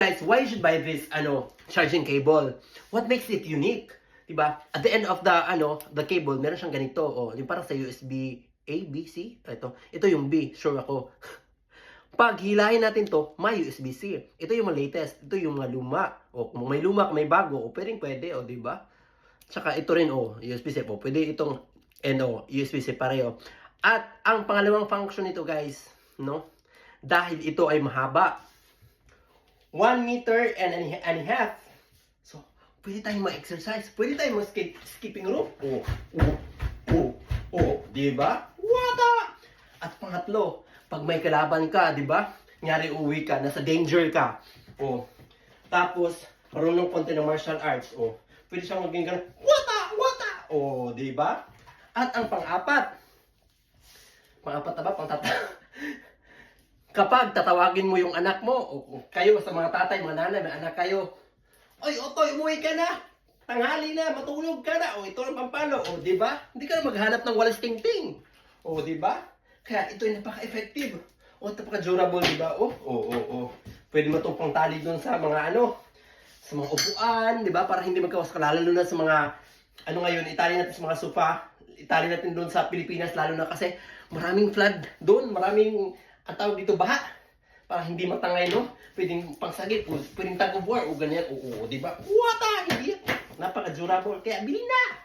Guys, why you should buy this charging cable? What makes it unique? Diba? At the end of the cable, meron siyang ganito. Yung parang sa USB A, B, C. Ito yung B. Sure ako. Pag hilahin natin to, may USB-C. Ito yung mga latest. Ito yung mga luma. Kung may luma, may bago, pwede, diba? Tsaka ito rin, USB-C. Pwede itong USB-C pareho. At ang pangalawang function nito, guys, dahil ito ay mahaba, 1 meter and a half. So, pwede tayong mag-exercise. Pwede tayong mag-skipping rope. Diba? Wata! At pangatlo, pag may kalaban ka, diba? Nyari uwi ka, nasa danger ka. Tapos, marunong konti ng martial arts. Pwede siyang maging ganun. Wata! Diba? At ang pang-apat na ba? Kapag tatawagin mo yung anak mo, o kayo sa mga tatay, mga nanay, may anak kayo, "Oy, Otoy, umuwi ka na! Tanghali na, matulog ka na!" Ito ang pampano. Diba? Hindi ka na maghanap ng walas tingting. Diba? Kaya ito ay napaka-effective. Napaka-durable, diba? Pwede mo itong pangtali doon sa mga sa mga upuan, diba? Para hindi magkawas ka, lalo na sa mga, ngayon, itali natin sa mga sofa, itali natin doon sa Pilipinas, lalo na kasi maraming flood doon, maraming ang tawag dito, baha. Para hindi matangay, pwedeng pangsagip, pwedeng tag of war, ganyan. Diba? Wata! Hindi yan. Napaka-durable. Kaya, bilhin na!